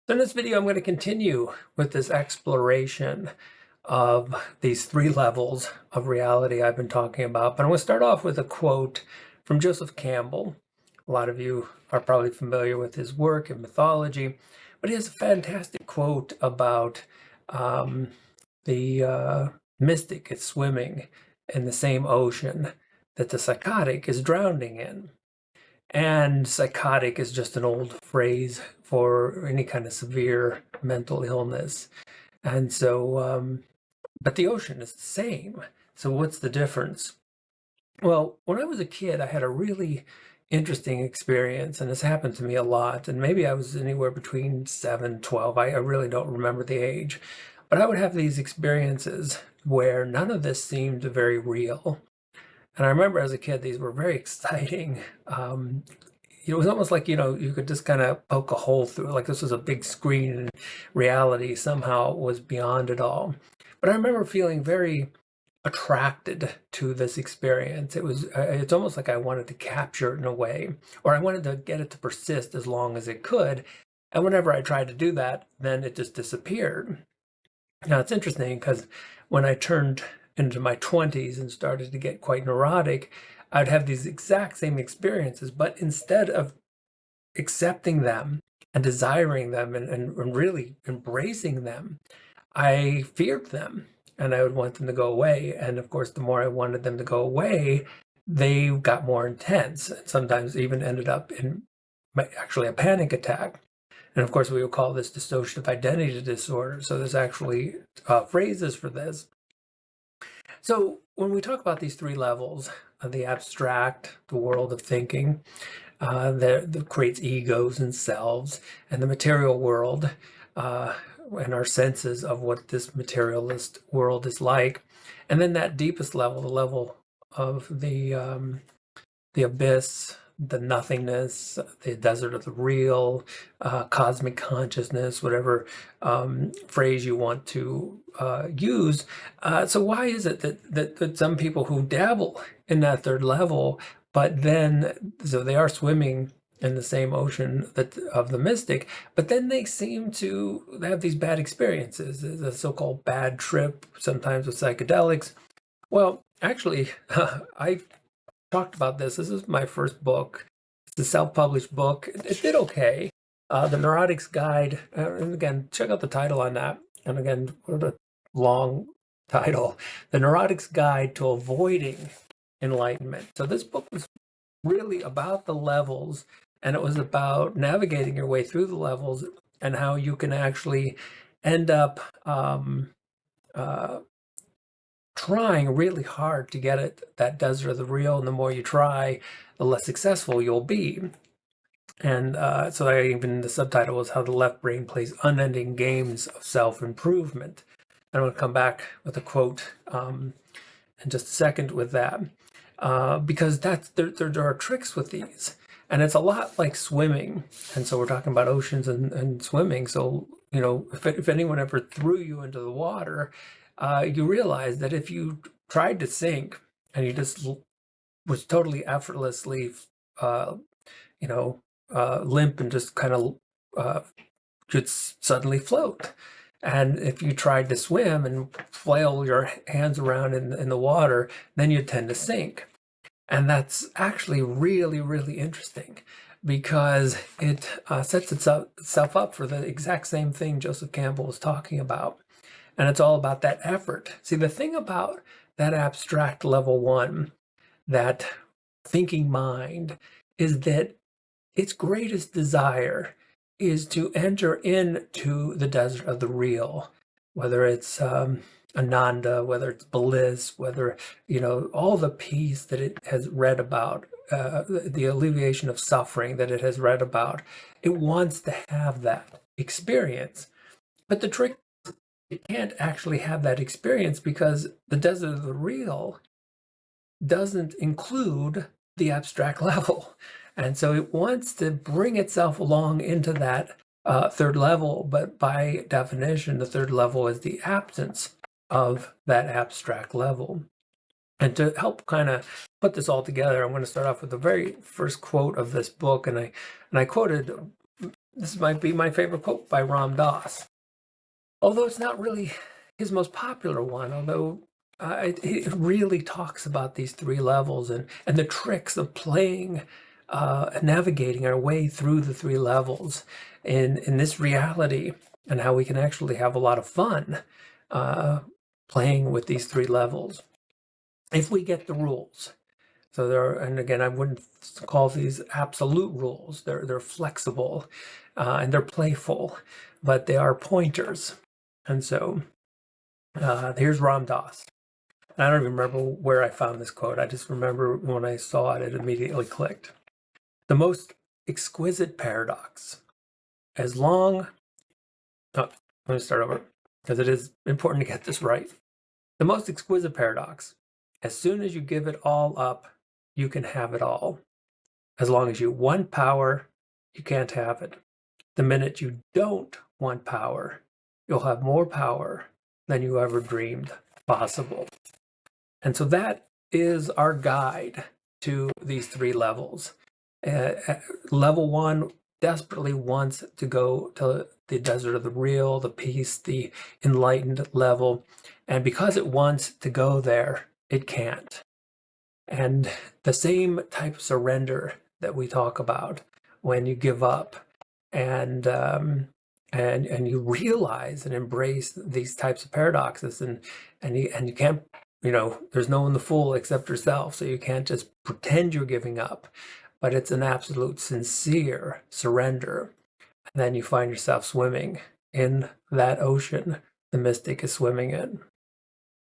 So in this video, I'm going to continue with this exploration of these three levels of reality I've been talking about. But I'm going to start off with a quote from Joseph Campbell. A lot of you are probably familiar with his work in mythology, but he has a fantastic quote about the mystic is swimming in the same ocean that the psychotic is drowning in. And psychotic is just an old phrase for any kind of severe mental illness. And so, but the ocean is the same. So what's the difference? Well, when I was a kid, I had a really interesting experience, and this happened to me a lot. And maybe I was anywhere between 7, 12. I really don't remember the age. But I would have these experiences where none of this seemed very real. And I remember as a kid, these were very exciting. It was almost like, you could just kind of poke a hole through it, like this was a big screen and reality somehow was beyond it all. But I remember feeling very attracted to this experience. It's almost like I wanted to capture it in a way, or I wanted to get it to persist as long as it could. And whenever I tried to do that, then it just disappeared. Now, it's interesting because when I turned into my 20s and started to get quite neurotic, I'd have these exact same experiences, but instead of accepting them and desiring them and really embracing them, I feared them and I would want them to go away. And of course, the more I wanted them to go away, they got more intense and sometimes even ended up in actually a panic attack. And of course, we would call this dissociative identity disorder. So there's actually phrases for this. So when we talk about these three levels, the abstract, the world of thinking, that creates egos and selves, and the material world, and our senses of what this materialist world is like, and then that deepest level, the level of the abyss, the nothingness, the desert of the real, cosmic consciousness, whatever phrase you want to use. So why is it that some people who dabble in that third level, but then, so they are swimming in the same ocean of the mystic, but then they seem to have these bad experiences, the so-called bad trip, sometimes with psychedelics? Well, actually, I talked about this. This is my first book. It's a self-published book. It did okay. The Neurotics Guide, and again, check out the title on that. And again, what a long title. The Neurotics Guide to Avoiding Enlightenment. So this book was really about the levels, and it was about navigating your way through the levels and how you can actually end up trying really hard to get it, that desert of the real, and the more you try, the less successful you'll be. And so I even, the subtitle was How the Left Brain Plays Unending Games of Self-Improvement. I'm going to come back with a quote in just a second with that, because there are tricks with these. And it's a lot like swimming. And so we're talking about oceans and swimming. So, if anyone ever threw you into the water, you realize that if you tried to sink and you just was totally effortlessly, limp and just kind of could suddenly float. And if you tried to swim and flail your hands around in the water, then you tend to sink. And that's actually really, really interesting because it sets itself up for the exact same thing Joseph Campbell was talking about. And it's all about that effort. See, the thing about that abstract level one, that thinking mind, is that its greatest desire is to enter into the desert of the real, whether it's Ananda, whether it's bliss, whether, all the peace that it has read about, the alleviation of suffering that it has read about. It wants to have that experience. But the trick, it can't actually have that experience because the desert of the real doesn't include the abstract level. And so it wants to bring itself along into that third level, but by definition, the third level is the absence of that abstract level. And to help kind of put this all together, I'm going to start off with the very first quote of this book, and I quoted this might be my favorite quote by Ram Dass. Although it's not really his most popular one, although it really talks about these three levels and the tricks of playing, navigating our way through the three levels in this reality, and how we can actually have a lot of fun playing with these three levels if we get the rules. So there are, and again, I wouldn't call these absolute rules. They're flexible, and they're playful, but they are pointers. And so here's Ram Dass. I don't even remember where I found this quote. I just remember when I saw it, it immediately clicked. The most exquisite paradox. As long, oh, let me start over, because it is important to get this right. The most exquisite paradox. As soon as you give it all up, you can have it all. As long as you want power, you can't have it. The minute you don't want power, you'll have more power than you ever dreamed possible. And so that is our guide to these three levels. Level one desperately wants to go to the desert of the real, the peace, the enlightened level. And because it wants to go there, it can't. And the same type of surrender that we talk about when you give up and you realize and embrace these types of paradoxes, and you can't, there's no one the fool except yourself, so you can't just pretend you're giving up, but it's an absolute sincere surrender. And then you find yourself swimming in that ocean the mystic is swimming in.